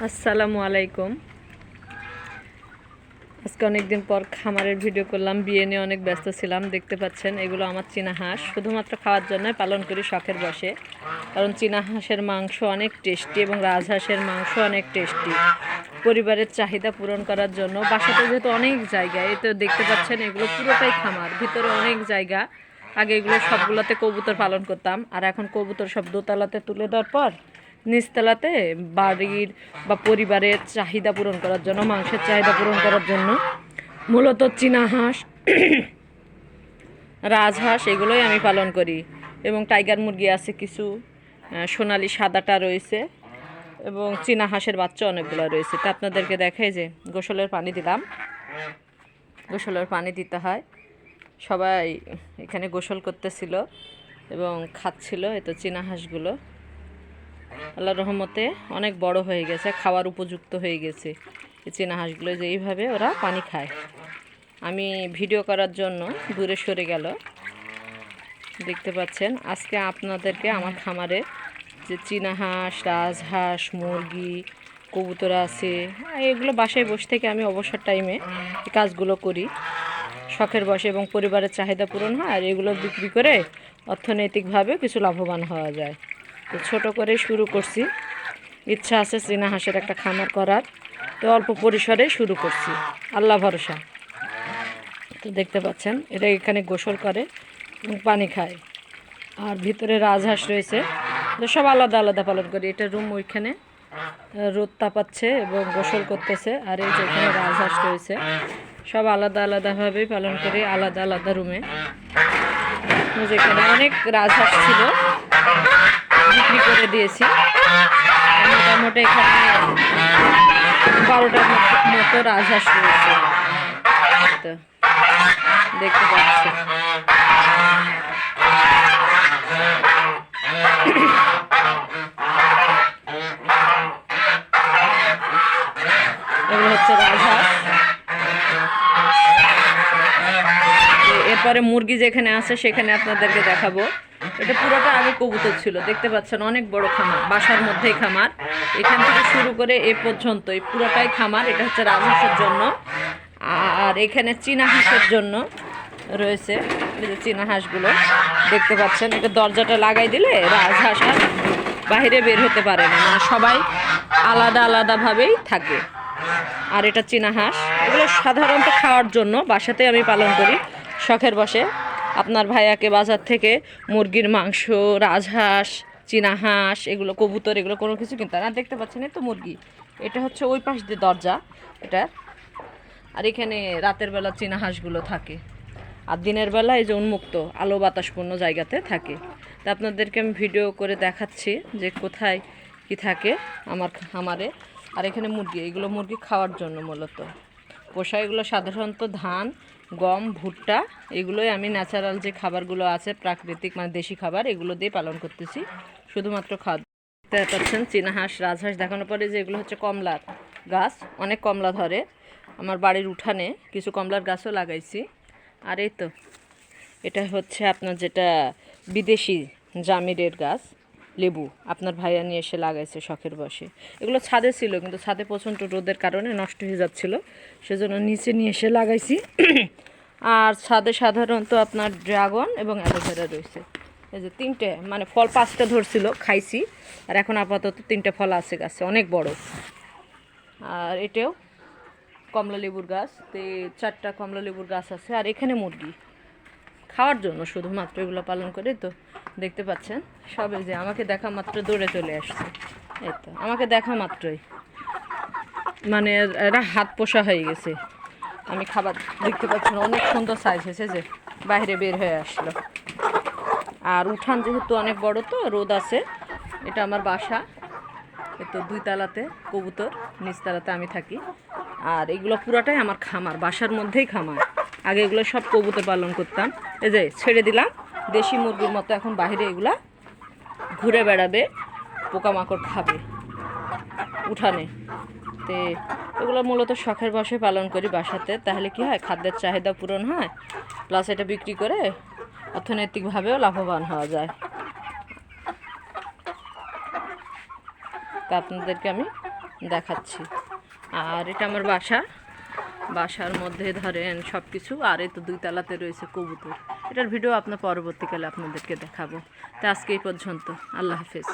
আসসালামু আলাইকুম। আজকে অনেকদিন পর খামারের ভিডিও করলাম। বিয়ে নিয়ে অনেক ব্যস্ত ছিলাম। দেখতে পাচ্ছেন এগুলো আমার চীনা হাঁস, শুধুমাত্র খাওয়ার জন্যই পালন করি শখের বশে। কারণ চীনা হাঁসের মাংস অনেক টেস্টি এবং রাজহাঁসের মাংস অনেক টেস্টি। পরিবারের চাহিদা পূরণ করার জন্য বাসাতে যেহেতু অনেক জায়গা, এই তো দেখতে পাচ্ছেন এগুলো পুরোটাই খামার, ভিতরে অনেক জায়গা। আগে এগুলো সবগুলোতে কবুতর পালন করতাম, আর এখন কবুতর সব দোতলাতে তুলে দেওয়ার পর নিচতলাতে বাড়ির বা পরিবারের চাহিদা পূরণ করার জন্য, মাংসের চাহিদা পূরণ করার জন্য মূলত চীনা হাঁস, রাজহাঁস এগুলোই আমি পালন করি। এবং টাইগার মুরগি আছে কিছু, সোনালি সাদাটা রয়েছে, এবং চীনা হাঁসের বাচ্চা অনেকগুলো রয়েছে। তা আপনাদেরকে দেখাই যে গোসলের পানি দিলাম। গোসলের পানি দিতে হয়, সবাই এখানে গোসল করতেছিল এবং খাচ্ছিল। এই তো চীনা হাঁসগুলো আল্লাহর রহমতে অনেক বড় হয়ে গেছে, খাওয়ার উপযুক্ত হয়ে গেছে। এই চীনা হাঁসগুলো যে এইভাবে ওরা পানি খায়। আমি ভিডিও করার জন্য দূরে সরে গেল। দেখতে পাচ্ছেন আজকে আপনাদেরকে আমার খামারে যে চীনা হাঁস, রাজহাঁস, মুরগি, কবুতর আছে, এগুলো বাসায় বসে থেকে আমি অবসর টাইমে এই কাজগুলো করি শখের বশে, এবং পরিবারের চাহিদা পূরণ হয়, আর এগুলো বিক্রি করে অর্থনৈতিকভাবে কিছু লাভবান হওয়া যায়। তো ছোটো করে শুরু করছি, ইচ্ছা আছে চীনা হাঁসের একটা খামার করার, তো অল্প পরিসরে শুরু করছি, আল্লাহ ভরসা। তো দেখতে পাচ্ছেন এটা এখানে গোসল করে এবং পানি খায়। আর ভিতরে রাজহাঁস রয়েছে, তো সব আলাদা আলাদা পালন করি। এটা রুম, ওইখানে রোদ তাপাচ্ছে এবং গোসল করতেছে। আর এই যে এখানে রাজহাঁস রয়েছে, সব আলাদা আলাদাভাবেই পালন করি, আলাদা আলাদা রুমে। যেখানে অনেক রাজহাঁস ছিল বিক্রি করে দিয়েছি। মোটামুটি এখানে 12টার মতো রাজহাঁস রয়েছে, তো দেখতে পাচ্ছি। এগুলো হচ্ছে রাজহাঁস। এরপরে মুরগি যেখানে আছে সেখানে আপনাদেরকে দেখাবো। এটা পুরোটা আগে কবুতর ছিল, দেখতে পাচ্ছেন অনেক বড় খামার, বাসার মধ্যেই খামার। এখান থেকে শুরু করে এ পর্যন্ত এই পুরোটাই খামার। এটা হচ্ছে রাজহাঁসের জন্য, আর এখানে চীনা হাঁসের জন্য রয়েছে। এই যে চীনা হাঁসগুলো দেখতে পাচ্ছেন, এটা দরজাটা লাগাই দিলে রাজহাঁস আর বাইরে বের হতে পারে না, মানে সবাই আলাদা আলাদাভাবেই থাকে। আর এটা চীনা হাঁস, এগুলো সাধারণত খাওয়ার জন্য বাসাতে আমি পালন করি শখের বশে। আপনার ভাইয়াকে বাজার থেকে মুরগির মাংস, রাজহাঁস, চীনা হাঁস, এগুলো কবুতর, এগুলো কোনো কিছু কিনতে না। দেখতে পাচ্ছেন এই তো মুরগি, এটা হচ্ছে ওই পাশ দিয়ে দরজা এটা। আর এখানে রাতের বেলা চীনা হাঁসগুলো থাকে, আর দিনের বেলা এই যে উন্মুক্ত আলো বাতাসপূর্ণ জায়গাতে থাকে। তা আপনাদেরকে আমি ভিডিও করে দেখাচ্ছি যে কোথায় কি থাকে আমার খামারে। আর এখানে মুরগি, এগুলো মুরগি খাওয়ার জন্য মূলত পোষা। এগুলো সাধারণত ধান, গম, ভুট্টা, এগুলোই আমি ন্যাচারাল যে খাবারগুলো আছে প্রাকৃতিক, মানে দেশি খাবার, এগুলো দিয়ে পালন করতেছি শুধুমাত্র খাদ্য। দেখতে পাচ্ছেন চীনা হাঁস, রাজহাঁস দেখানোর পরে যে এগুলো হচ্ছে কমলার গাছ, অনেক কমলা ধরে। আমার বাড়ির উঠানে কিছু কমলার গাছও লাগাইছি। আর এই তো এটা হচ্ছে আপনার যেটা বিদেশি জামিরের গাছ, লেবু, আপনার ভাইয়া নিয়ে এসে লাগাইছে শখের বশে। এগুলো ছাদে ছিল, কিন্তু ছাদে প্রচণ্ড রোদের কারণে নষ্ট হয়ে যাচ্ছিলো, সেজন্য নিচে নিয়ে এসে লাগাইছি। আর ছাদে সাধারণত আপনার ড্রাগন এবং অ্যালোভেরা রয়েছে। এই যে তিনটে, মানে ফল 5টা ধরছিল, খাইছি। আর এখন আপাতত 3টে ফল আছে গাছে, অনেক বড়। আর এটাও কমলা লেবুর গাছ, 4টা কমলা লেবুর গাছ আছে। আর এখানে মুরগি খাওয়ার জন্য শুধুমাত্র এগুলো পালন করে। তো দেখতে পাচ্ছেন সবে যে আমাকে দেখা মাত্র দৌড়ে চলে আসছে। এই তো আমাকে দেখা মাত্রই মানে এরা হাত পোষা হয়ে গেছে। আমি খাবার দেখতে পাচ্ছেন অনেক সুন্দর সাইজ হয়েছে, যে বাইরে বের হয়ে আসলো। আর উঠান যেহেতু অনেক বড়, তো রোদ আছে। এটা আমার বাসা, এ তো 2 তলাতে কবুতর, নিচতলাতে আমি থাকি। আর এগুলো পুরাটাই আমার খামার, বাসার মধ্যেই খামার। আগে এগুলো সব কবুতর পালন করতাম, এই যে ছেড়ে দিলাম দেশি মুরগির মতো। এখন বাইরে এগুলা ঘুরে বেড়াবে, পোকামাকড় খাবে উঠানে। তো এগুলো মূলত শখের বশে পালন করি বাসাতে। তাহলে কি হয়, খাদ্যের চাহিদা পূরণ হয়, প্লাস এটা বিক্রি করে অর্থনৈতিকভাবেও লাভবান হওয়া যায়। তা আপনাদেরকে আমি দেখাচ্ছি। আর এটা আমার বাসা, বাসার মধ্যে ধরেন সব কিছু। আর এই তো 2 তলাতে রয়েছে কবুতর। এটার ভিডিও আপনার পরবর্তীকালে আপনাদেরকে দেখাবো। তো আজকে এই পর্যন্ত, আল্লাহ হাফেজ।